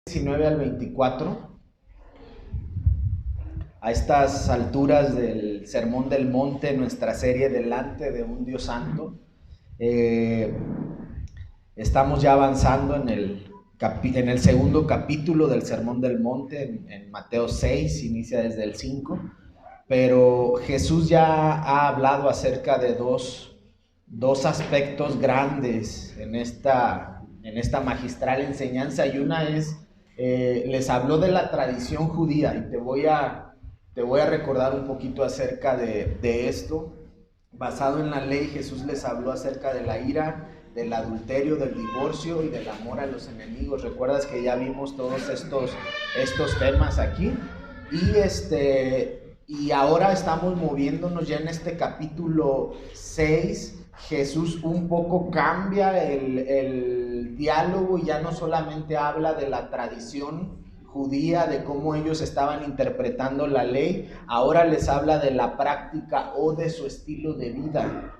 19 al 24, a estas alturas del Sermón del Monte, nuestra serie Delante de un Dios Santo. Estamos ya avanzando en el segundo capítulo del Sermón del Monte, en Mateo 6, inicia desde el 5, pero Jesús ya ha hablado acerca de dos aspectos grandes en esta magistral enseñanza, y una es, les habló de la tradición judía, y te voy a recordar un poquito acerca de esto. Basado en la ley, Jesús les habló acerca de la ira, del adulterio, del divorcio y del amor a los enemigos. ¿Recuerdas que ya vimos todos estos temas aquí? Y ahora estamos moviéndonos ya en este capítulo 6. Jesús un poco cambia el diálogo y ya no solamente habla de la tradición judía, de cómo ellos estaban interpretando la ley, ahora les habla de la práctica o de su estilo de vida.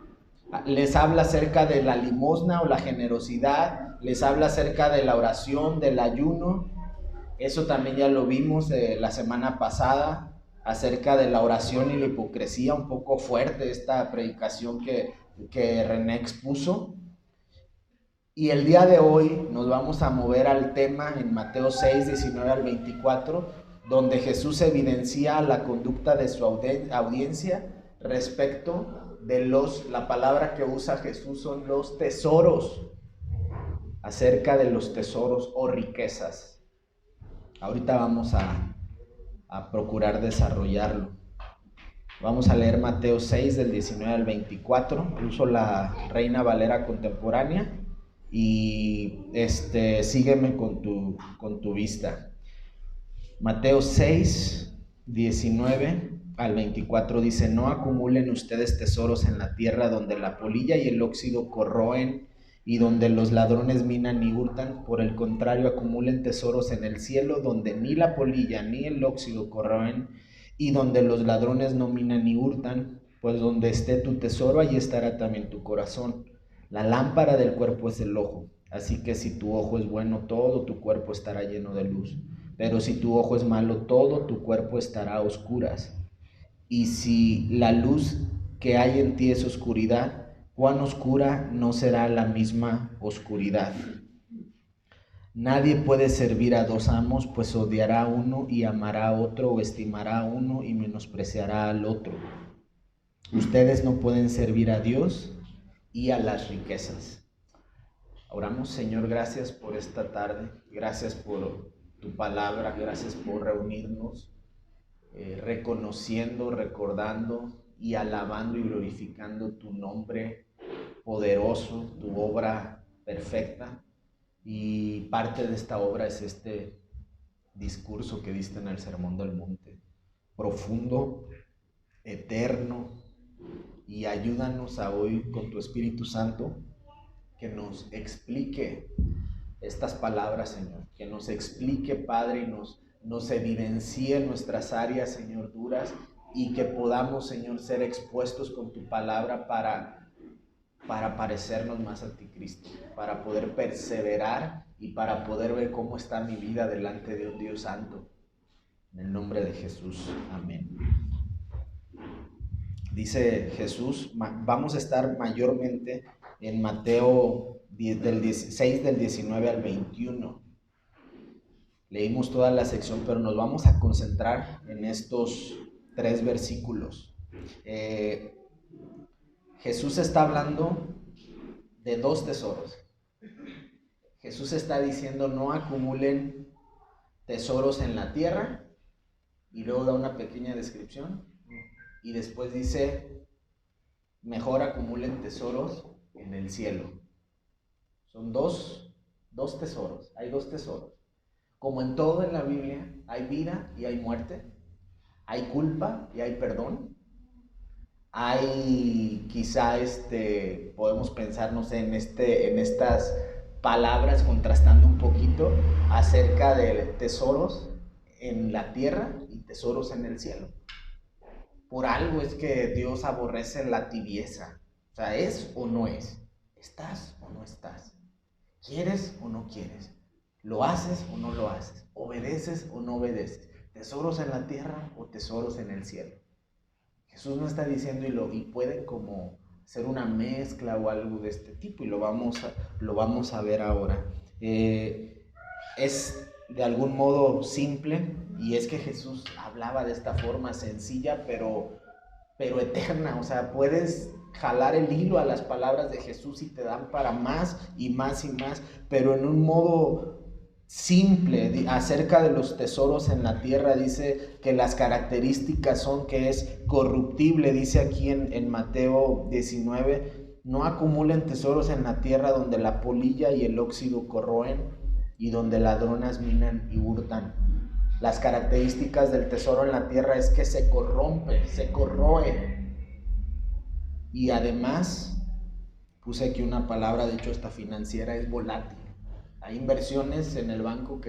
Les habla acerca de la limosna o la generosidad, les habla acerca de la oración, del ayuno. Eso también ya lo vimos la semana pasada, acerca de la oración y la hipocresía. Un poco fuerte esta predicación que René expuso. Y el día de hoy nos vamos a mover al tema en Mateo 6, 19 al 24, donde Jesús evidencia la conducta de su audiencia respecto de la palabra que usa Jesús son los tesoros, acerca de los tesoros o riquezas. Ahorita vamos a procurar desarrollarlo. Vamos a leer Mateo 6 del 19 al 24, uso la Reina Valera contemporánea. Y sígueme con tu vista. Mateo 6, 19 al 24 dice: no acumulen ustedes tesoros en la tierra, donde la polilla y el óxido corroen y donde los ladrones minan y hurtan. Por el contrario, acumulen tesoros en el cielo, donde ni la polilla ni el óxido corroen y donde los ladrones no minan ni hurtan, pues donde esté tu tesoro, allí estará también tu corazón. La lámpara del cuerpo es el ojo, así que si tu ojo es bueno, todo tu cuerpo estará lleno de luz. Pero si tu ojo es malo, todo tu cuerpo estará a oscuras. Y si la luz que hay en ti es oscuridad, ¿cuán oscura no será la misma oscuridad? Nadie puede servir a dos amos, pues odiará a uno y amará a otro, o estimará a uno y menospreciará al otro. Ustedes no pueden servir a Dios y a las riquezas. Oramos. Señor, gracias por esta tarde, gracias por tu palabra, gracias por reunirnos, reconociendo, recordando y alabando y glorificando tu nombre poderoso, tu obra perfecta. Y parte de esta obra es este discurso que diste en el Sermón del Monte, profundo, eterno, y ayúdanos a hoy con tu Espíritu Santo que nos explique estas palabras, Señor, que nos explique, Padre, y nos evidencie nuestras áreas, Señor, duras, y que podamos, Señor, ser expuestos con tu palabra para parecernos más a ti, Cristo, para poder perseverar y para poder ver cómo está mi vida delante de un Dios santo. En el nombre de Jesús, amén. Dice Jesús, vamos a estar mayormente en Mateo 6 del 19 al 21. Leímos toda la sección, pero nos vamos a concentrar en estos 3 versículos. Jesús está hablando de 2 tesoros. Jesús está diciendo: no acumulen tesoros en la tierra, y luego da una pequeña descripción, y después dice: mejor acumulen tesoros en el cielo. Son dos tesoros, hay 2 tesoros. Como en todo en la Biblia, hay vida y hay muerte, hay culpa y hay perdón. Hay quizá podemos pensar, no sé, en estas palabras, contrastando un poquito acerca de tesoros en la tierra y tesoros en el cielo. Por algo es que Dios aborrece la tibieza. O sea, ¿es o no es? ¿Estás o no estás? ¿Quieres o no quieres? ¿Lo haces o no lo haces? ¿Obedeces o no obedeces? ¿Tesoros en la tierra o tesoros en el cielo? Jesús no está diciendo y pueden como ser una mezcla o algo de este tipo, y lo vamos a ver ahora. Es de algún modo simple, y es que Jesús hablaba de esta forma sencilla pero eterna. O sea, puedes jalar el hilo a las palabras de Jesús y te dan para más y más y más, pero en un modo simple. Acerca de los tesoros en la tierra dice que las características son que es corruptible. Dice aquí en Mateo 19, no acumulen tesoros en la tierra donde la polilla y el óxido corroen y donde ladronas minan y hurtan. Las características del tesoro en la tierra es que se corrompe, se corroe. Y además, puse aquí una palabra, de hecho esta financiera, es volátil. Hay inversiones en el banco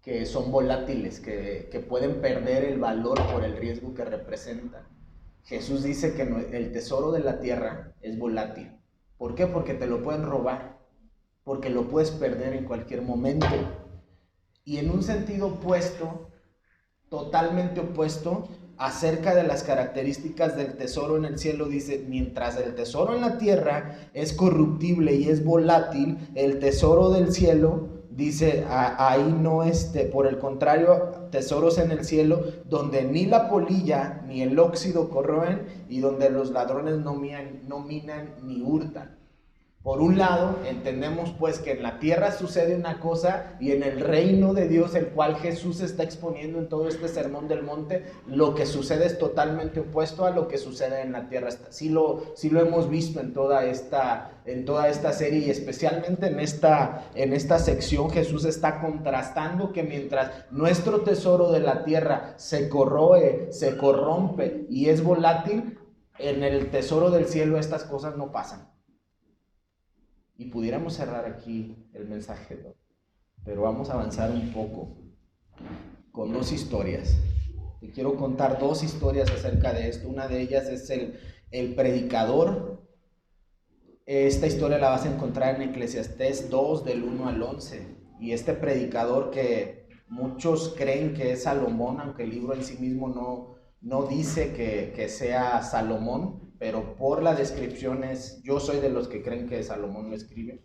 que son volátiles, que pueden perder el valor por el riesgo que representan. Jesús dice que el tesoro de la tierra es volátil. ¿Por qué? Porque te lo pueden robar, porque lo puedes perder en cualquier momento. Y en un sentido opuesto, totalmente opuesto, acerca de las características del tesoro en el cielo, dice: mientras el tesoro en la tierra es corruptible y es volátil, el tesoro del cielo, dice, ahí no por el contrario, tesoros en el cielo donde ni la polilla ni el óxido corroen y donde los ladrones no minan ni hurtan. Por un lado, entendemos pues que en la tierra sucede una cosa, y en el reino de Dios, el cual Jesús está exponiendo en todo este sermón del monte, lo que sucede es totalmente opuesto a lo que sucede en la tierra. Sí lo hemos visto en toda esta serie, y especialmente en esta sección Jesús está contrastando que mientras nuestro tesoro de la tierra se corroe, se corrompe y es volátil, en el tesoro del cielo estas cosas no pasan. Y pudiéramos cerrar aquí el mensaje, ¿no? Pero vamos a avanzar un poco con dos historias. Te quiero contar dos historias acerca de esto. Una de ellas es el predicador. Esta historia la vas a encontrar en Eclesiastés 2, del 1 al 11. Y este predicador, que muchos creen que es Salomón, aunque el libro en sí mismo no dice que sea Salomón, pero por la descripción yo soy de los que creen que Salomón lo escribe.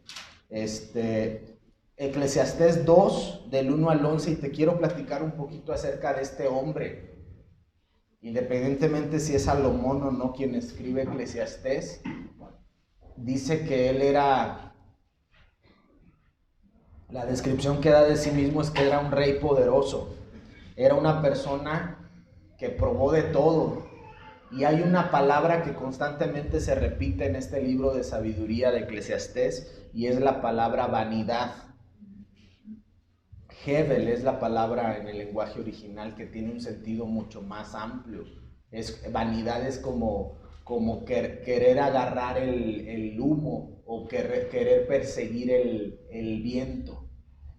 Eclesiastés 2, del 1 al 11, y te quiero platicar un poquito acerca de este hombre. Independientemente si es Salomón o no quien escribe Eclesiastés, dice que él era, la descripción que da de sí mismo es que era un rey poderoso, era una persona que probó de todo. Y hay una palabra que constantemente se repite en este libro de sabiduría de Eclesiastés, y es la palabra vanidad. Hebel es la palabra en el lenguaje original que tiene un sentido mucho más amplio. Vanidad es como querer agarrar el humo o querer perseguir el viento.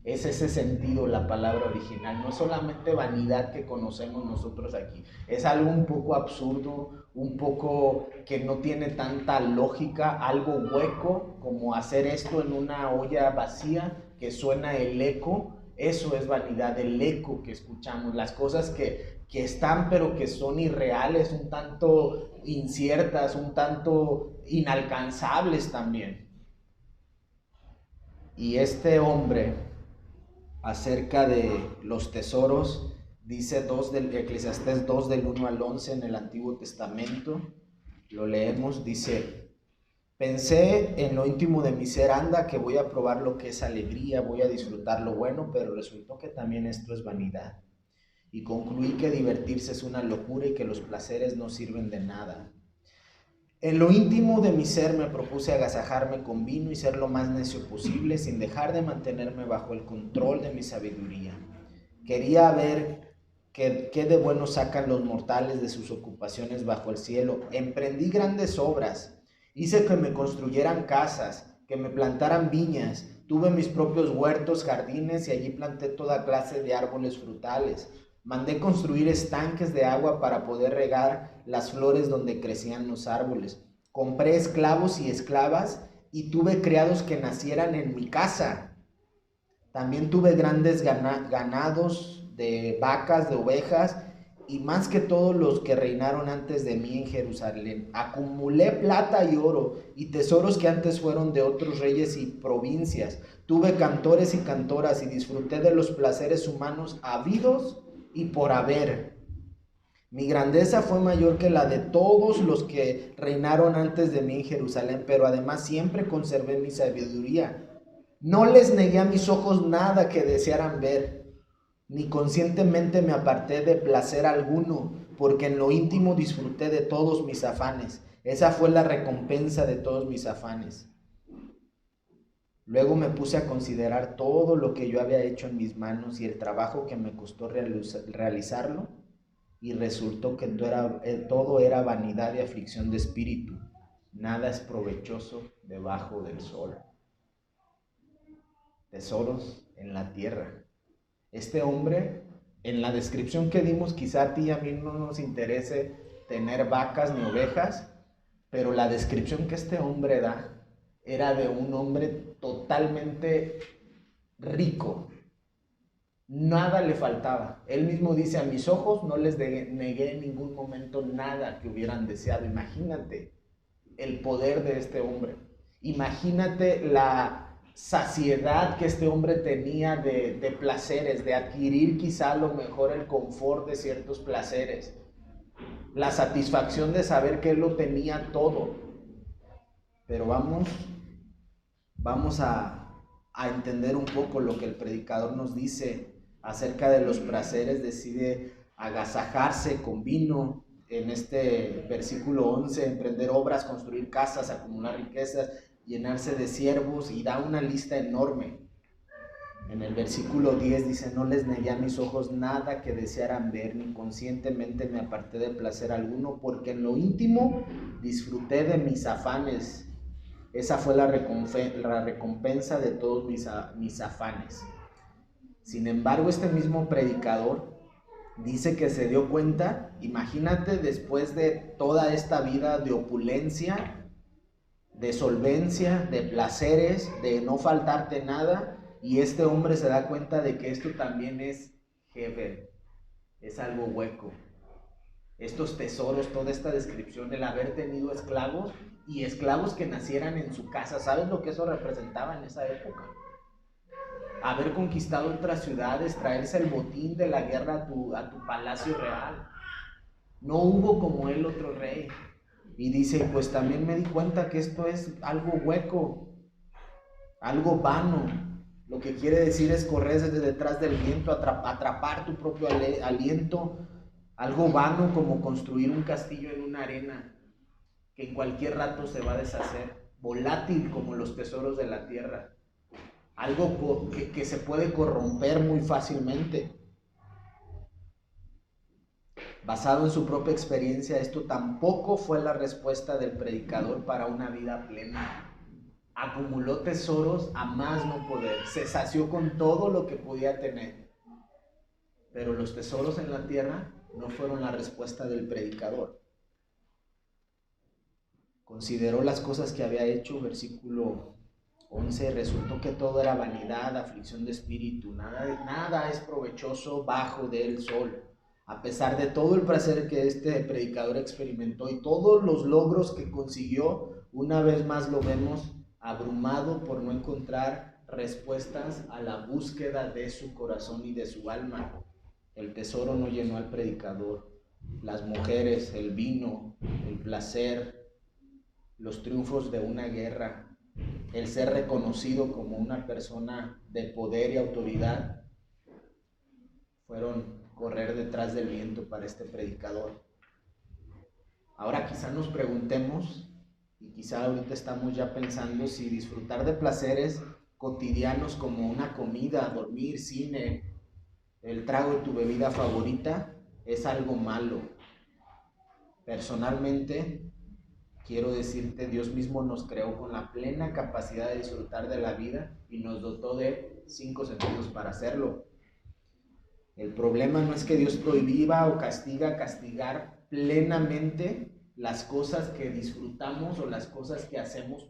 Es ese sentido la palabra original, no solamente vanidad que conocemos nosotros aquí. Es algo un poco absurdo, un poco que no tiene tanta lógica, algo hueco, como hacer esto en una olla vacía que suena el eco. Eso es vanidad, el eco que escuchamos, las cosas que están pero que son irreales, un tanto inciertas, un tanto inalcanzables también. Y este hombre, acerca de los tesoros, dice Eclesiastés 2, del 1 al 11 en el Antiguo Testamento, lo leemos, dice: pensé en lo íntimo de mi ser, anda, que voy a probar lo que es alegría, voy a disfrutar lo bueno, pero resultó que también esto es vanidad. Y concluí que divertirse es una locura y que los placeres no sirven de nada. En lo íntimo de mi ser me propuse agasajarme con vino y ser lo más necio posible, sin dejar de mantenerme bajo el control de mi sabiduría. Quería ver qué de bueno sacan los mortales de sus ocupaciones bajo el cielo. Emprendí grandes obras, hice que me construyeran casas, que me plantaran viñas, tuve mis propios huertos, jardines, y allí planté toda clase de árboles frutales. Mandé construir estanques de agua para poder regar las flores donde crecían los árboles. Compré esclavos y esclavas y tuve criados que nacieran en mi casa. También tuve grandes ganados de vacas, de ovejas, y más que todos los que reinaron antes de mí en Jerusalén. Acumulé plata y oro y tesoros que antes fueron de otros reyes y provincias. Tuve cantores y cantoras y disfruté de los placeres humanos habidos y por haber. Mi grandeza fue mayor que la de todos los que reinaron antes de mí en Jerusalén, pero además siempre conservé mi sabiduría. No les negué a mis ojos nada que desearan ver, ni conscientemente me aparté de placer alguno, porque en lo íntimo disfruté de todos mis afanes. Esa fue la recompensa de todos mis afanes. Luego me puse a considerar todo lo que yo había hecho en mis manos y el trabajo que me costó realizarlo, y resultó que todo era vanidad y aflicción de espíritu. Nada es provechoso debajo del sol. Tesoros en la tierra. Este hombre, en la descripción que dimos, quizá a ti y a mí no nos interese tener vacas ni ovejas, pero la descripción que este hombre da era de un hombre totalmente rico. Nada le faltaba. Él mismo dice, a mis ojos no les negué en ningún momento nada que hubieran deseado. Imagínate el poder de este hombre. Imagínate la saciedad que este hombre tenía de placeres, de adquirir quizá a lo mejor el confort de ciertos placeres, la satisfacción de saber que él lo tenía todo. Pero vamos a entender un poco lo que el predicador nos dice acerca de los placeres. Decide agasajarse con vino, en este versículo 11, emprender obras, construir casas, acumular riquezas, llenarse de siervos, y da una lista enorme. En el versículo 10 dice, no les negué a mis ojos nada que desearan ver, ni conscientemente me aparté de placer alguno, porque en lo íntimo disfruté de mis afanes. Esa fue la recompensa de todos mis afanes. Sin embargo, este mismo predicador dice que se dio cuenta, imagínate, después de toda esta vida de opulencia, de solvencia, de placeres, de no faltarte nada, y este hombre se da cuenta de que esto también es hevel, es algo hueco. Estos tesoros, toda esta descripción, el haber tenido esclavos y esclavos que nacieran en su casa, ¿sabes lo que eso representaba en esa época? Haber conquistado otras ciudades, traerse el botín de la guerra a tu palacio real. No hubo como él otro rey. Y dice, pues también me di cuenta que esto es algo hueco, algo vano. Lo que quiere decir es correr desde detrás del viento, atrapar tu propio aliento. Algo vano como construir un castillo en una arena que en cualquier rato se va a deshacer. Volátil como los tesoros de la tierra. Algo que se puede corromper muy fácilmente. Basado en su propia experiencia, esto tampoco fue la respuesta del predicador para una vida plena. Acumuló tesoros a más no poder, se sació con todo lo que podía tener. Pero los tesoros en la tierra no fueron la respuesta del predicador. Consideró las cosas que había hecho, versículo 11, resultó que todo era vanidad, aflicción de espíritu, nada es provechoso bajo del sol. A pesar de todo el placer que este predicador experimentó y todos los logros que consiguió, una vez más lo vemos abrumado por no encontrar respuestas a la búsqueda de su corazón y de su alma. El tesoro no llenó al predicador. Las mujeres, el vino, el placer, los triunfos de una guerra, el ser reconocido como una persona de poder y autoridad, fueron correr detrás del viento para este predicador. Ahora quizá nos preguntemos, y quizá ahorita estamos ya pensando, si disfrutar de placeres cotidianos como una comida, dormir, cine, el trago de tu bebida favorita, es algo malo. Personalmente, quiero decirte, Dios mismo nos creó con la plena capacidad de disfrutar de la vida y nos dotó de 5 sentidos para hacerlo. El problema no es que Dios prohíba o castigar plenamente las cosas que disfrutamos o las cosas que hacemos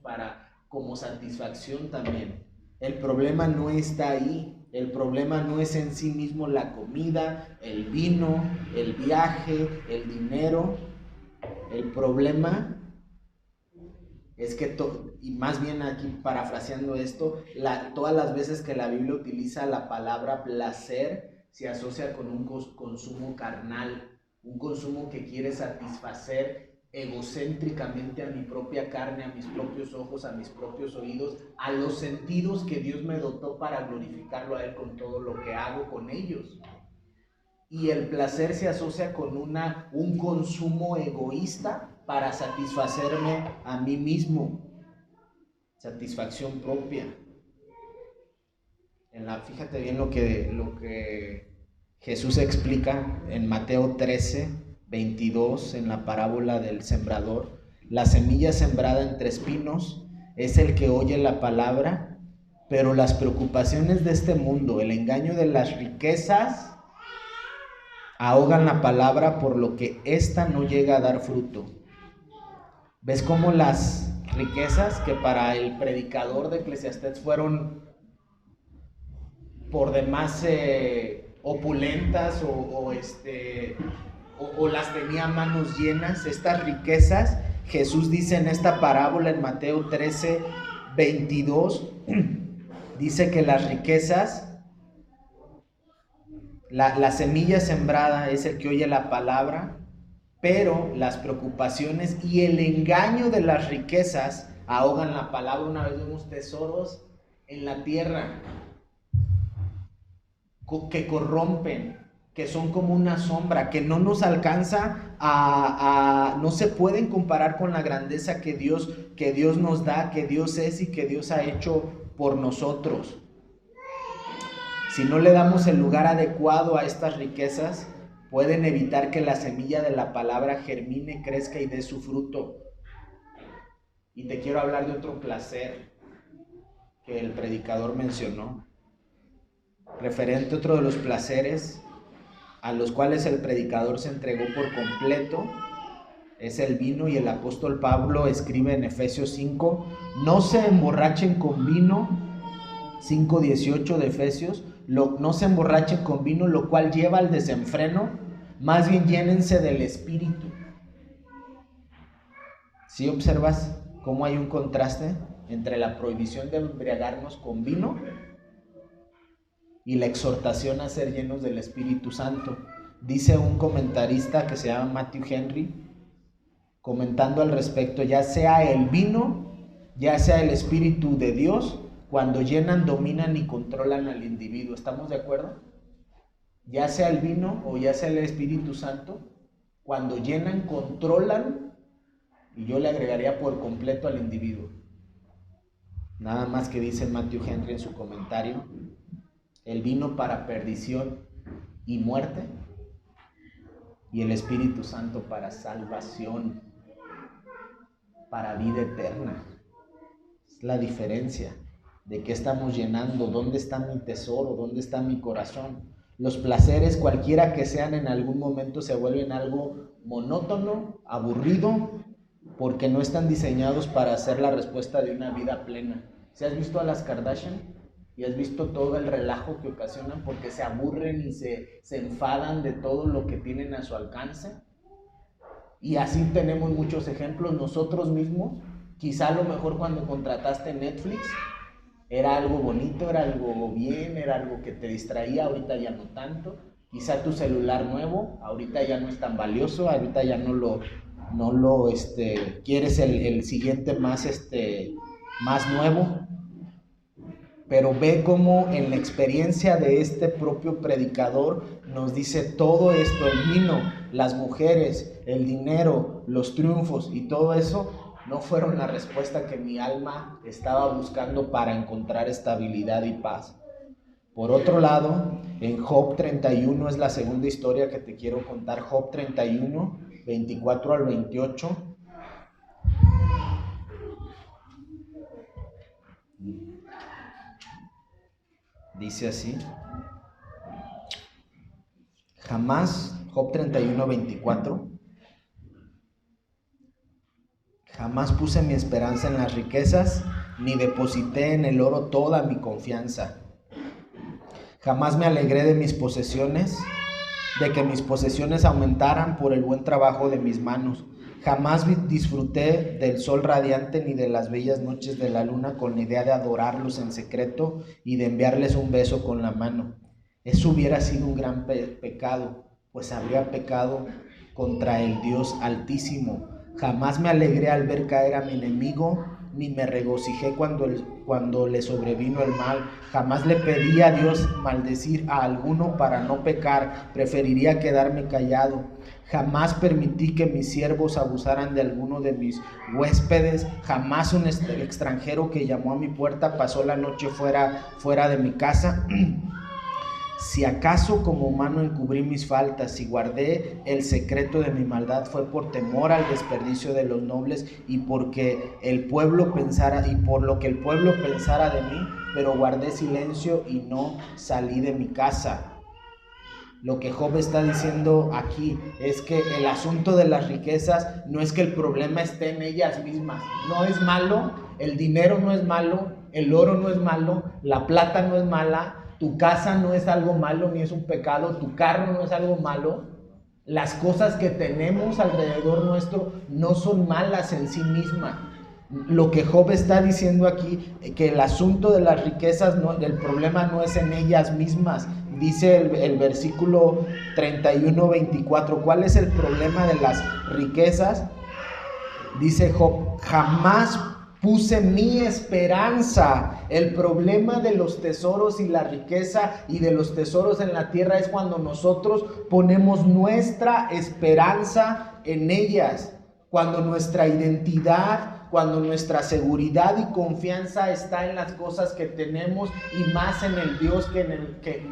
como satisfacción también. El problema no está ahí. El problema no es en sí mismo la comida, el vino, el viaje, el dinero. El problema es que, y más bien aquí parafraseando esto, todas las veces que la Biblia utiliza la palabra placer, se asocia con un consumo carnal, un consumo que quiere satisfacer egocéntricamente a mi propia carne, a mis propios ojos, a mis propios oídos, a los sentidos que Dios me dotó para glorificarlo a Él con todo lo que hago con ellos. Y el placer se asocia con un consumo egoísta para satisfacerme a mí mismo, satisfacción propia. Fíjate bien lo que Jesús explica en Mateo 13, 22, en la parábola del sembrador. La semilla sembrada entre espinos es el que oye la palabra, pero las preocupaciones de este mundo, el engaño de las riquezas, ahogan la palabra, por lo que ésta no llega a dar fruto. ¿Ves cómo las riquezas, que para el predicador de Eclesiastés fueron por demás opulentas o las tenía manos llenas, estas riquezas, Jesús dice en esta parábola en Mateo 13, 22, dice que las riquezas, la semilla sembrada es el que oye la palabra, pero las preocupaciones y el engaño de las riquezas ahogan la palabra. Una vez vemos tesoros en la tierra que corrompen, que son como una sombra, que no nos alcanza no se pueden comparar con la grandeza que Dios nos da, que Dios es y que Dios ha hecho por nosotros. Si no le damos el lugar adecuado a estas riquezas, pueden evitar que la semilla de la palabra germine, crezca y dé su fruto. Y te quiero hablar de otro placer que el predicador mencionó, referente a otro de los placeres a los cuales el predicador se entregó por completo, es el vino. Y el apóstol Pablo escribe en Efesios 5, no se emborrachen con vino, 5:18 de Efesios, no se emborrachen con vino, lo cual lleva al desenfreno, más bien llénense del Espíritu. ¿Sí observas cómo hay un contraste entre la prohibición de embriagarnos con vino y la exhortación a ser llenos del Espíritu Santo? Dice un comentarista que se llama Matthew Henry, comentando al respecto, ya sea el vino, ya sea el Espíritu de Dios, cuando llenan, dominan y controlan al individuo. ¿Estamos de acuerdo? Ya sea el vino o ya sea el Espíritu Santo, cuando llenan, controlan, y yo le agregaría por completo al individuo. Nada más que dice Matthew Henry en su comentario, el vino para perdición y muerte, y el Espíritu Santo para salvación, para vida eterna. Es la diferencia. ¿De qué estamos llenando? ¿Dónde está mi tesoro? ¿Dónde está mi corazón? Los placeres, cualquiera que sean, en algún momento se vuelven algo monótono, aburrido, porque no están diseñados para ser la respuesta de una vida plena. ¿Si has visto a las Kardashian? Y has visto todo el relajo que ocasionan porque se aburren y se enfadan de todo lo que tienen a su alcance. Y así tenemos muchos ejemplos nosotros mismos. Quizá a lo mejor cuando contrataste Netflix era algo bonito, era algo bien, era algo que te distraía, ahorita ya no tanto. Quizá tu celular nuevo, ahorita ya no es tan valioso, ahorita ya no lo quieres el siguiente más nuevo. Pero ve cómo en la experiencia de este propio predicador nos dice todo esto, el vino, las mujeres, el dinero, los triunfos y todo eso no fueron la respuesta que mi alma estaba buscando para encontrar estabilidad y paz. Por otro lado, en Job 31 es la segunda historia que te quiero contar. Job 31, 24 al 28. Dice así: jamás, Job 31, 24, jamás puse mi esperanza en las riquezas, ni deposité en el oro toda mi confianza. Jamás me alegré de mis posesiones, de que mis posesiones aumentaran por el buen trabajo de mis manos. Jamás disfruté del sol radiante ni de las bellas noches de la luna con la idea de adorarlos en secreto y de enviarles un beso con la mano. Eso hubiera sido un gran pecado, pues habría pecado contra el Dios Altísimo. Jamás me alegré al ver caer a mi enemigo, ni me regocijé cuando le sobrevino el mal. Jamás le pedí a Dios maldecir a alguno para no pecar, preferiría quedarme callado. Jamás permití que mis siervos abusaran de alguno de mis huéspedes. Jamás un extranjero que llamó a mi puerta pasó la noche fuera de mi casa. Si acaso como humano encubrí mis faltas y guardé el secreto de mi maldad, fue por temor al desperdicio de los nobles y por lo que el pueblo pensara de mí, pero guardé silencio y no salí de mi casa. Lo que Job está diciendo aquí es que el asunto de las riquezas no es que el problema esté en ellas mismas. No es malo, el dinero no es malo, el oro no es malo, la plata no es mala, tu casa no es algo malo ni es un pecado, tu carro no es algo malo. Las cosas que tenemos alrededor nuestro no son malas en sí mismas. Lo que Job está diciendo aquí, que el asunto de las riquezas, el problema no es en ellas mismas. Dice el versículo 31-24, ¿cuál es el problema de las riquezas? Dice Job, jamás puse mi esperanza. El problema de los tesoros y la riqueza y de los tesoros en la tierra es cuando nosotros ponemos nuestra esperanza en ellas, cuando nuestra identidad, cuando nuestra seguridad y confianza está en las cosas que tenemos y más en el Dios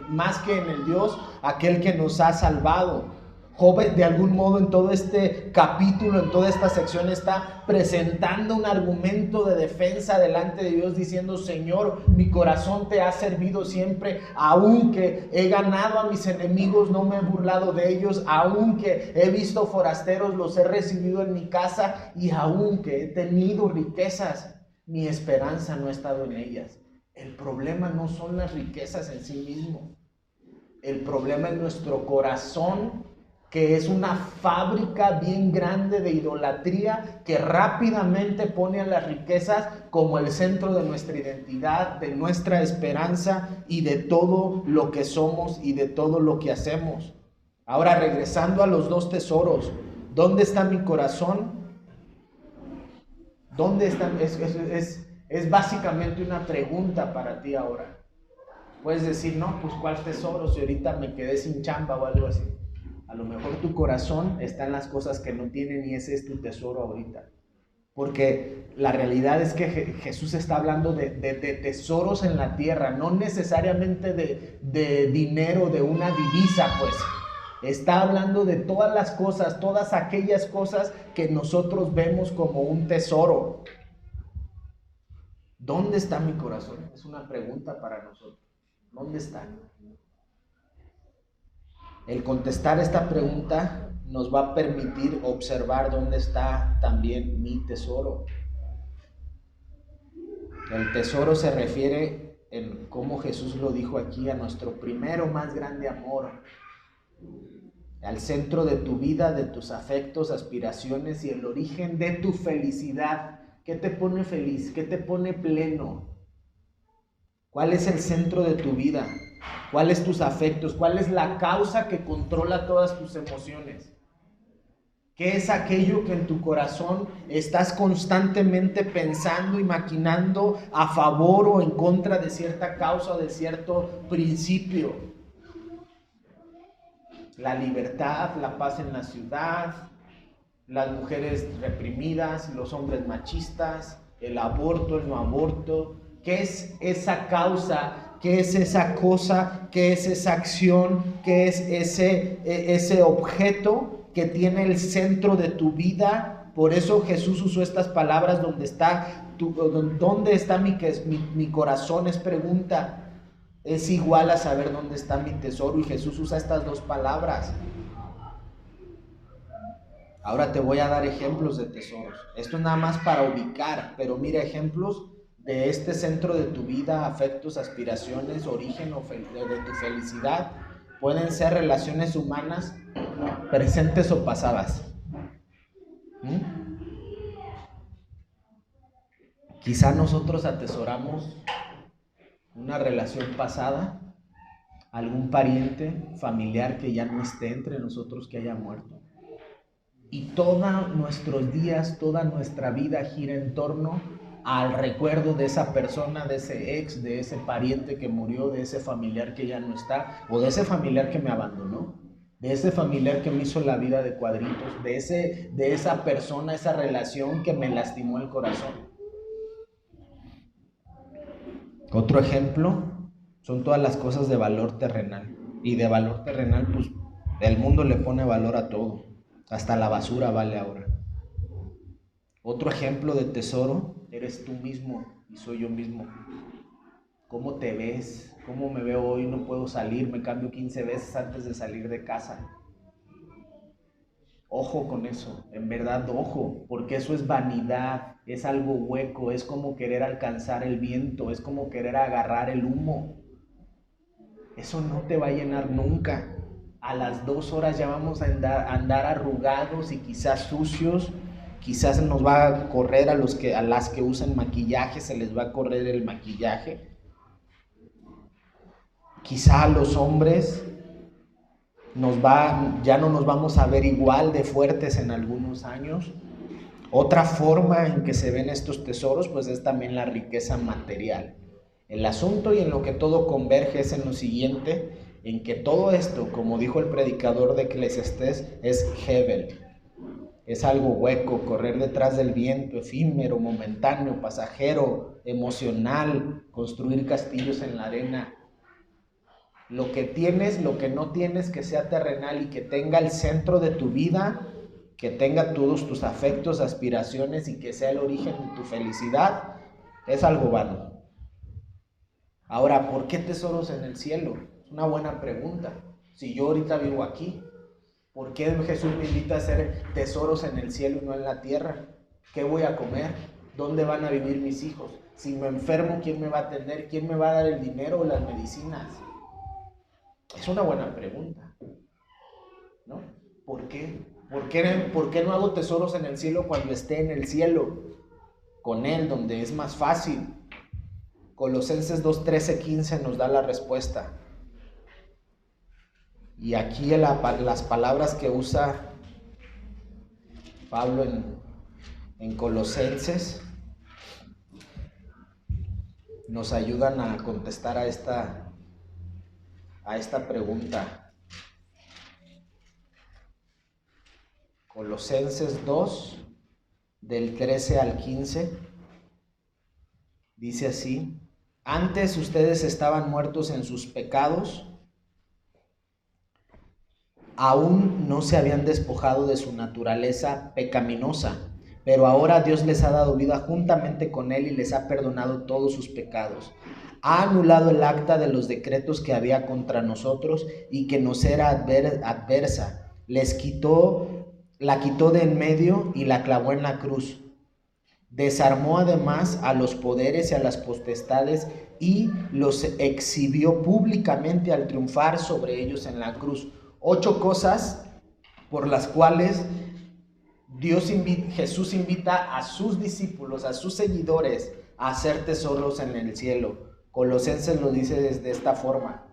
más que en el Dios, aquel que nos ha salvado. Job, de algún modo, en todo este capítulo, en toda esta sección, está presentando un argumento de defensa delante de Dios, diciendo: Señor, mi corazón te ha servido siempre, aunque he ganado a mis enemigos, no me he burlado de ellos, aunque he visto forasteros, los he recibido en mi casa, y aunque he tenido riquezas, mi esperanza no ha estado en ellas. El problema no son las riquezas en sí mismo, el problema es nuestro corazón, que es una fábrica bien grande de idolatría que rápidamente pone a las riquezas como el centro de nuestra identidad, de nuestra esperanza y de todo lo que somos y de todo lo que hacemos. Ahora, regresando a los dos tesoros, ¿dónde está mi corazón? ¿Dónde está? Es básicamente una pregunta para ti ahora. Puedes decir, no, pues ¿cuál tesoro? Si ahorita me quedé sin chamba o algo así. A lo mejor tu corazón está en las cosas que no tienen y ese es tu tesoro ahorita. Porque la realidad es que Jesús está hablando de tesoros en la tierra, no necesariamente de dinero, de una divisa, pues. Está hablando de todas las cosas, todas aquellas cosas que nosotros vemos como un tesoro. ¿Dónde está mi corazón? Es una pregunta para nosotros. ¿Dónde está? El contestar esta pregunta nos va a permitir observar dónde está también mi tesoro. El tesoro se refiere, en cómo Jesús lo dijo aquí, a nuestro primero más grande amor, al centro de tu vida, de tus afectos, aspiraciones y el origen de tu felicidad. ¿Qué te pone feliz? ¿Qué te pone pleno? ¿Cuál es el centro de tu vida? ¿Cuáles tus afectos? ¿Cuál es la causa que controla todas tus emociones? ¿Qué es aquello que en tu corazón estás constantemente pensando y maquinando a favor o en contra de cierta causa o de cierto principio? La libertad, la paz en la ciudad, las mujeres reprimidas, los hombres machistas, el aborto, el no aborto. ¿Qué es esa causa? ¿Qué es esa cosa? ¿Qué es esa acción? ¿Qué es ese objeto que tiene el centro de tu vida? Por eso Jesús usó estas palabras, ¿dónde está mi corazón? Es pregunta. Es igual a saber dónde está mi tesoro, y Jesús usa estas dos palabras. Ahora te voy a dar ejemplos de tesoros. Esto es nada más para ubicar, pero mira ejemplos de este centro de tu vida, afectos, aspiraciones, origen de tu felicidad, pueden ser relaciones humanas presentes o pasadas. Quizá nosotros atesoramos una relación pasada, algún pariente, familiar que ya no esté entre nosotros, que haya muerto. Y todos nuestros días, toda nuestra vida gira en torno al recuerdo de esa persona, de ese ex, de ese pariente que murió, de ese familiar que ya no está, o de ese familiar que me abandonó, de ese familiar que me hizo la vida de cuadritos, de esa persona, esa relación que me lastimó el corazón. Otro ejemplo son todas las cosas de valor terrenal. Y de valor terrenal, pues el mundo le pone valor a todo. Hasta la basura vale ahora. Otro ejemplo de tesoro eres tú mismo y soy yo mismo. ¿Cómo te ves? ¿Cómo me veo hoy? No puedo salir, me cambio 15 veces antes de salir de casa. Ojo con eso, en verdad ojo, porque eso es vanidad, es algo hueco, es como querer alcanzar el viento, es como querer agarrar el humo. Eso no te va a llenar nunca. A las 2 horas ya vamos a andar arrugados y quizás sucios. Quizás nos va a correr a las que usan maquillaje, se les va a correr el maquillaje. Quizá a los hombres ya no nos vamos a ver igual de fuertes en algunos años. Otra forma en que se ven estos tesoros, pues es también la riqueza material. El asunto y en lo que todo converge es en lo siguiente, en que todo esto, como dijo el predicador de Eclesiastés, es Hebel. Es algo hueco, correr detrás del viento, efímero, momentáneo, pasajero, emocional, construir castillos en la arena. Lo que tienes, lo que no tienes, que sea terrenal y que tenga el centro de tu vida, que tenga todos tus afectos, aspiraciones y que sea el origen de tu felicidad, es algo vano. Ahora, ¿por qué tesoros en el cielo? Es una buena pregunta. Si yo ahorita vivo aquí, ¿por qué Jesús me invita a hacer tesoros en el cielo y no en la tierra? ¿Qué voy a comer? ¿Dónde van a vivir mis hijos? Si me enfermo, ¿quién me va a atender? ¿Quién me va a dar el dinero o las medicinas? Es una buena pregunta, ¿no? ¿Por qué? ¿Por qué no hago tesoros en el cielo cuando esté en el cielo? Con Él, donde es más fácil. Colosenses 2:13-15 nos da la respuesta. Y aquí las palabras que usa Pablo en Colosenses nos ayudan a contestar a esta pregunta. Colosenses 2, del 13 al 15, dice así: antes ustedes estaban muertos en sus pecados, aún no se habían despojado de su naturaleza pecaminosa, pero ahora Dios les ha dado vida juntamente con Él y les ha perdonado todos sus pecados. Ha anulado el acta de los decretos que había contra nosotros y que nos era adversa. La quitó de en medio y la clavó en la cruz. Desarmó además a los poderes y a las potestades y los exhibió públicamente al triunfar sobre ellos en la cruz. 8 cosas por las cuales Jesús invita a sus discípulos, a sus seguidores, a hacer tesoros en el cielo. Colosenses lo dice desde esta forma.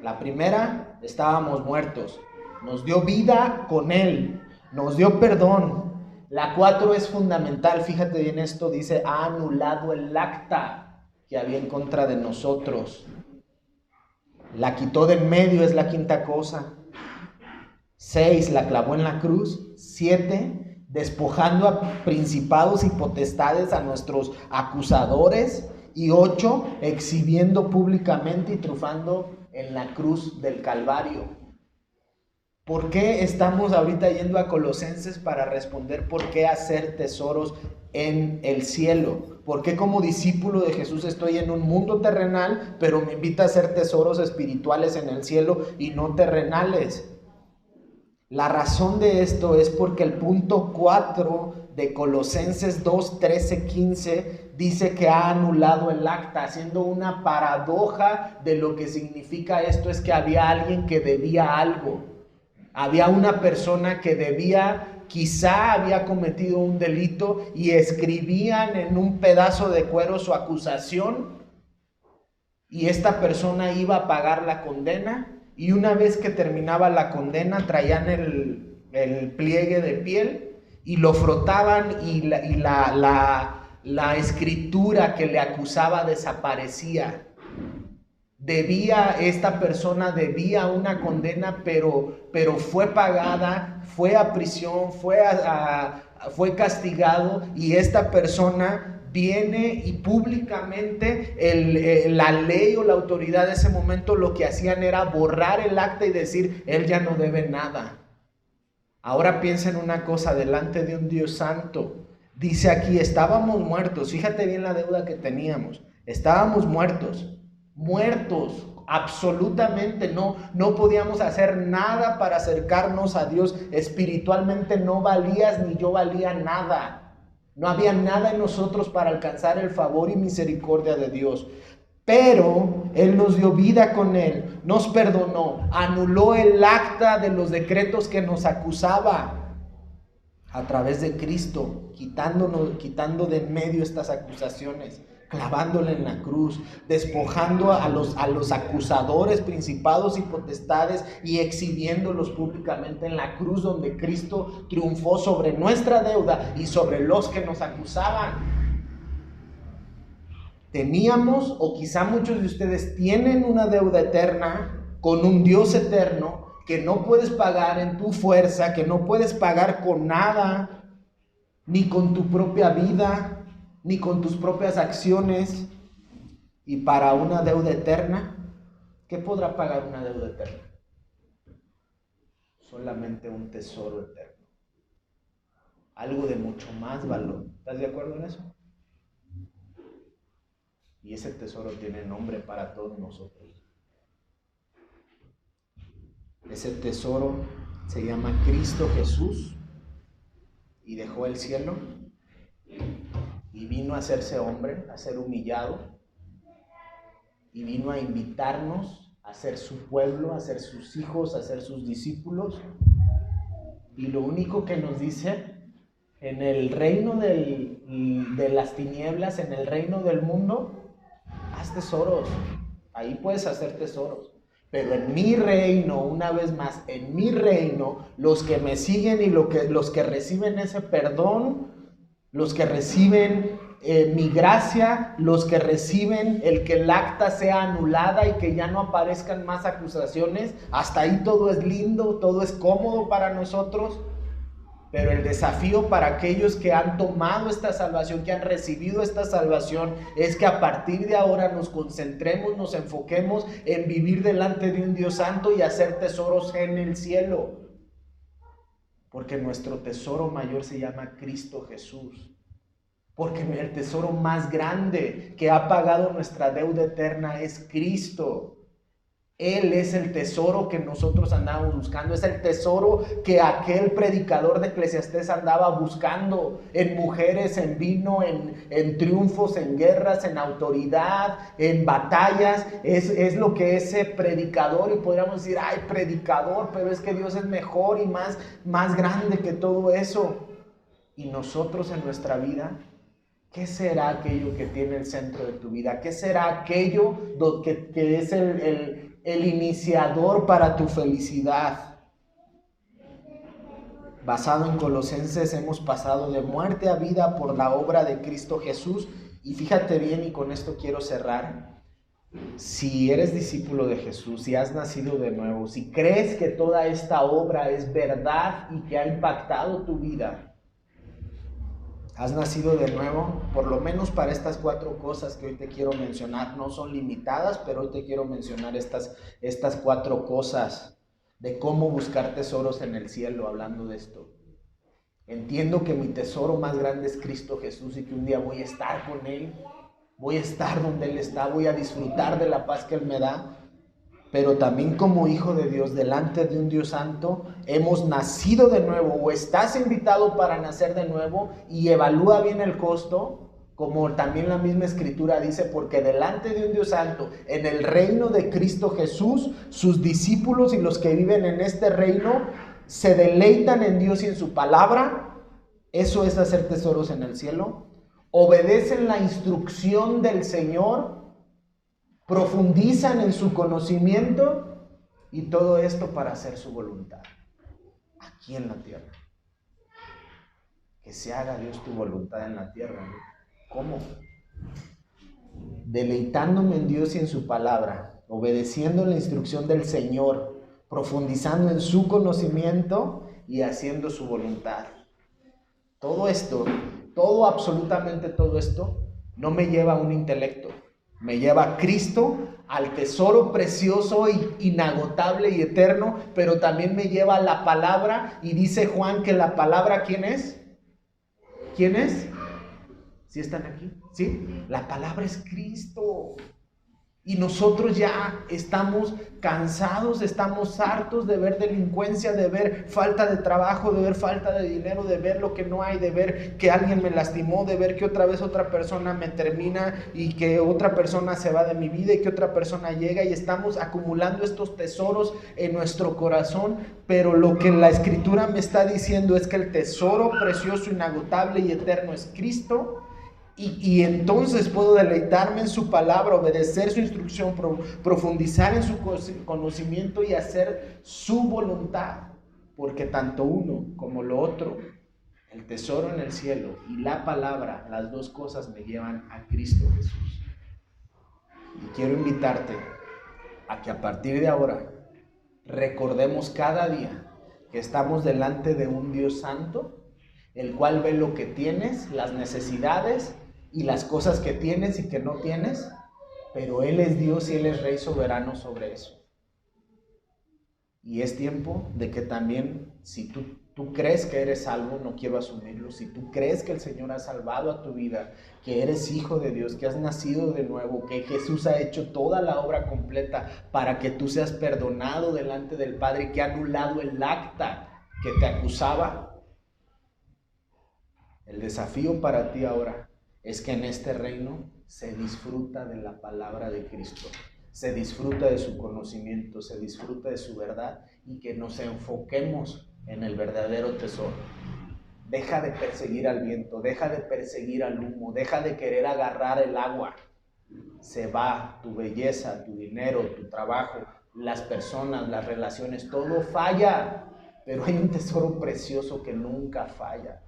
La primera, estábamos muertos. Nos dio vida con Él, nos dio perdón. La 4 es fundamental, fíjate bien esto, dice, ha anulado el acta que había en contra de nosotros. La quitó de en medio, es la 5ª cosa. 6, la clavó en la cruz. 7, despojando a principados y potestades, a nuestros acusadores. Y 8, exhibiendo públicamente y triunfando en la cruz del Calvario. ¿Por qué estamos ahorita yendo a Colosenses para responder por qué hacer tesoros en el cielo? ¿Por qué como discípulo de Jesús estoy en un mundo terrenal, pero me invita a hacer tesoros espirituales en el cielo y no terrenales? La razón de esto es porque el punto 4 de Colosenses 2, 13, 15, dice que ha anulado el acta, haciendo una paradoja de lo que significa esto. Es que había alguien que debía algo. Había una persona que debía, quizá había cometido un delito, y escribían en un pedazo de cuero su acusación, y esta persona iba a pagar la condena, y una vez que terminaba la condena traían el pliegue de piel y lo frotaban, y la escritura que le acusaba desaparecía. Esta persona debía una condena, pero fue pagada, fue a prisión, fue castigado, y esta persona viene y públicamente la ley o la autoridad de ese momento lo que hacían era borrar el acta y decir: él ya no debe nada. Ahora piensa en una cosa, delante de un Dios santo. Dice aquí: estábamos muertos. Fíjate bien la deuda que teníamos. Estábamos muertos, absolutamente. No podíamos hacer nada para acercarnos a Dios. Espiritualmente no valías ni yo valía nada. No había nada en nosotros para alcanzar el favor y misericordia de Dios. Pero Él nos dio vida con Él, nos perdonó, anuló el acta de los decretos que nos acusaba a través de Cristo, quitando de en medio estas acusaciones, clavándole en la cruz, despojando a los acusadores, principados y potestades, y exhibiéndolos públicamente en la cruz, donde Cristo triunfó sobre nuestra deuda y sobre los que nos acusaban. Teníamos, o quizá muchos de ustedes tienen, una deuda eterna con un Dios eterno que no puedes pagar en tu fuerza, que no puedes pagar con nada, ni con tu propia vida, ni con tus propias acciones. Y para una deuda eterna, ¿qué podrá pagar una deuda eterna? Solamente un tesoro eterno, algo de mucho más valor. ¿Estás de acuerdo en eso? Y ese tesoro tiene nombre para todos nosotros. Ese tesoro se llama Cristo Jesús, y dejó el cielo y vino a hacerse hombre, a ser humillado, y vino a invitarnos a ser su pueblo, a ser sus hijos, a ser sus discípulos. Y lo único que nos dice: en el reino de las tinieblas, en el reino del mundo, haz tesoros, ahí puedes hacer tesoros. Pero en mi reino, una vez más, en mi reino, los que me siguen y los que reciben ese perdón, los que reciben mi gracia, los que reciben el que el acta sea anulada y que ya no aparezcan más acusaciones, hasta ahí todo es lindo, todo es cómodo para nosotros. Pero el desafío para aquellos que han tomado esta salvación, que han recibido esta salvación, es que a partir de ahora nos concentremos, nos enfoquemos en vivir delante de un Dios santo y hacer tesoros en el cielo. Porque nuestro tesoro mayor se llama Cristo Jesús. Porque el tesoro más grande que ha pagado nuestra deuda eterna es Cristo. Él es el tesoro que nosotros andábamos buscando. Es el tesoro que aquel predicador de Eclesiastés andaba buscando, en mujeres, en vino, en triunfos, en guerras, en autoridad, en batallas. Es lo que ese predicador, y podríamos decir: ay, predicador, pero es que Dios es mejor y más grande que todo eso. Y nosotros en nuestra vida, ¿qué será aquello que tiene el centro de tu vida? ¿Qué será aquello que es el iniciador para tu felicidad? Basado en Colosenses, hemos pasado de muerte a vida por la obra de Cristo Jesús. Y fíjate bien, y con esto quiero cerrar: si eres discípulo de Jesús, si has nacido de nuevo, si crees que toda esta obra es verdad y que ha impactado tu vida, has nacido de nuevo, por lo menos para estas 4 cosas que hoy te quiero mencionar. No son limitadas, pero hoy te quiero mencionar estas 4 cosas de cómo buscar tesoros en el cielo. Hablando de esto, entiendo que mi tesoro más grande es Cristo Jesús, y que un día voy a estar con Él, voy a estar donde Él está, voy a disfrutar de la paz que Él me da. pero también como hijo de Dios, delante de un Dios santo, hemos nacido de nuevo o estás invitado para nacer de nuevo, y evalúa bien el costo, como también la misma escritura dice, porque delante de un Dios santo, en el reino de Cristo Jesús, sus discípulos y los que viven en este reino se deleitan en Dios y en su palabra. Eso es hacer tesoros en el cielo. Obedecen la instrucción del Señor, profundizan en su conocimiento, y todo esto para hacer su voluntad aquí en la tierra. Que se haga, Dios, tu voluntad en la tierra, ¿no? ¿Cómo? Deleitándome en Dios y en su palabra, obedeciendo la instrucción del Señor, profundizando en su conocimiento y haciendo su voluntad. Todo esto, absolutamente todo esto, no me lleva a un intelecto. Me lleva a Cristo, al tesoro precioso e inagotable y eterno, pero también me lleva a la palabra, y dice Juan que la palabra, ¿quién es? ¿Quién es? ¿Sí están aquí? ¿Sí? La palabra es Cristo. Y nosotros ya estamos cansados, estamos hartos de ver delincuencia, de ver falta de trabajo, de ver falta de dinero, de ver lo que no hay, de ver que alguien me lastimó, de ver que otra vez otra persona me termina y que otra persona se va de mi vida y que otra persona llega, y estamos acumulando estos tesoros en nuestro corazón. Pero lo que la Escritura me está diciendo es que el tesoro precioso, inagotable y eterno es Cristo. Y entonces puedo deleitarme en su palabra, obedecer su instrucción, profundizar en su conocimiento y hacer su voluntad. Porque tanto uno como lo otro, el tesoro en el cielo y la palabra, las dos cosas me llevan a Cristo Jesús. Y quiero invitarte a que a partir de ahora recordemos cada día que estamos delante de un Dios santo, el cual ve lo que tienes, las necesidades y las cosas que tienes y que no tienes, pero Él es Dios y Él es Rey soberano sobre eso. Y es tiempo de que también, si tú crees que eres salvo, no quiero asumirlo, si tú crees que el Señor ha salvado a tu vida, que eres hijo de Dios, que has nacido de nuevo, que Jesús ha hecho toda la obra completa para que tú seas perdonado delante del Padre, que ha anulado el acta que te acusaba, el desafío para ti ahora es que en este reino se disfruta de la palabra de Cristo, se disfruta de su conocimiento, se disfruta de su verdad, y que nos enfoquemos en el verdadero tesoro. Deja de perseguir al viento, deja de perseguir al humo, deja de querer agarrar el agua. Se va tu belleza, tu dinero, tu trabajo, las personas, las relaciones, todo falla, pero hay un tesoro precioso que nunca falla.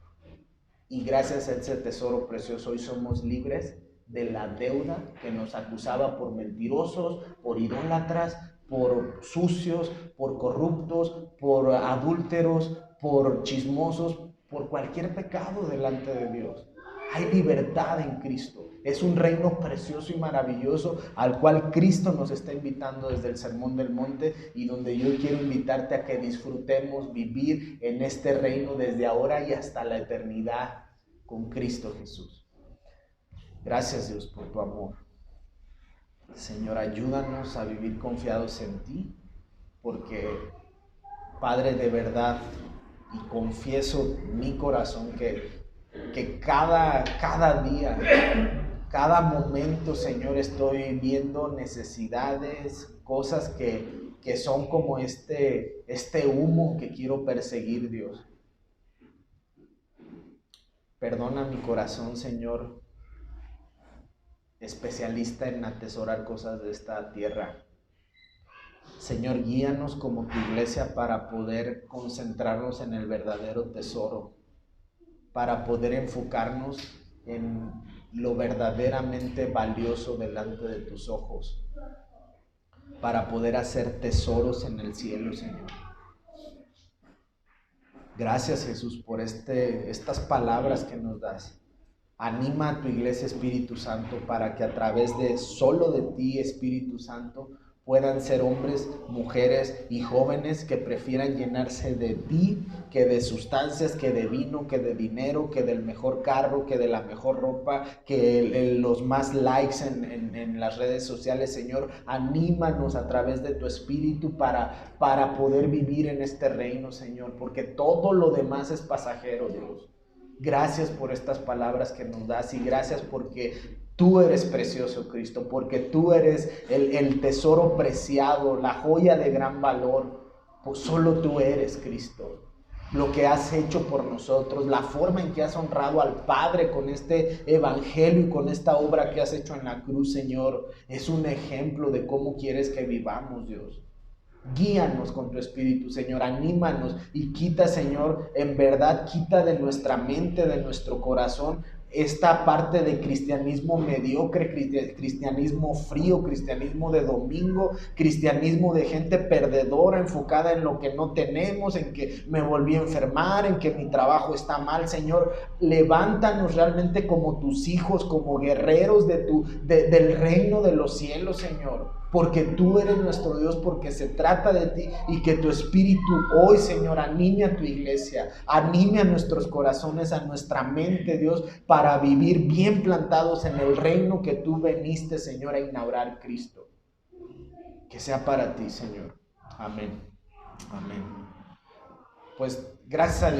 Y gracias a ese tesoro precioso hoy somos libres de la deuda que nos acusaba por mentirosos, por idólatras, por sucios, por corruptos, por adúlteros, por chismosos, por cualquier pecado delante de Dios. Hay libertad en Cristo. Es un reino precioso y maravilloso al cual Cristo nos está invitando desde el Sermón del Monte, y donde yo quiero invitarte a que disfrutemos vivir en este reino desde ahora y hasta la eternidad con Cristo Jesús. Gracias, Dios, por tu amor. Señor, ayúdanos a vivir confiados en ti, porque, Padre, de verdad, y confieso mi corazón que cada día, cada momento, Señor, estoy viendo necesidades, cosas que son como este humo que quiero perseguir, Dios. Perdona mi corazón, Señor, especialista en atesorar cosas de esta tierra. Señor, guíanos como tu iglesia para poder concentrarnos en el verdadero tesoro, para poder enfocarnos en lo verdaderamente valioso delante de tus ojos, para poder hacer tesoros en el cielo, Señor. Gracias, Jesús, por estas palabras que nos das. Anima a tu iglesia, Espíritu Santo, para que a través de solo de ti, Espíritu Santo, puedan ser hombres, mujeres y jóvenes que prefieran llenarse de ti que de sustancias, que de vino, que de dinero, que del mejor carro, que de la mejor ropa, que los más likes en las redes sociales. Señor, anímanos a través de tu Espíritu para poder vivir en este reino, Señor, porque todo lo demás es pasajero, Dios. Gracias por estas palabras que nos das y gracias porque tú eres precioso, Cristo, porque tú eres el tesoro preciado, la joya de gran valor. Pues solo tú eres, Cristo. Lo que has hecho por nosotros, la forma en que has honrado al Padre con este evangelio y con esta obra que has hecho en la cruz, Señor, es un ejemplo de cómo quieres que vivamos, Dios. Guíanos con tu Espíritu, Señor, anímanos y quita, Señor, en verdad, quita de nuestra mente, de nuestro corazón, esta parte de cristianismo mediocre, cristianismo frío, cristianismo de domingo, cristianismo de gente perdedora, enfocada en lo que no tenemos, en que me volví a enfermar, en que mi trabajo está mal. Señor, levántanos realmente como tus hijos, como guerreros del reino de los cielos, Señor. Porque tú eres nuestro Dios, porque se trata de ti y que tu Espíritu hoy, Señor, anime a tu iglesia, anime a nuestros corazones, a nuestra mente, Dios, para vivir bien plantados en el reino que tú veniste, Señor, a inaugurar, Cristo. Que sea para ti, Señor. Amén. Amén. Pues gracias a Dios.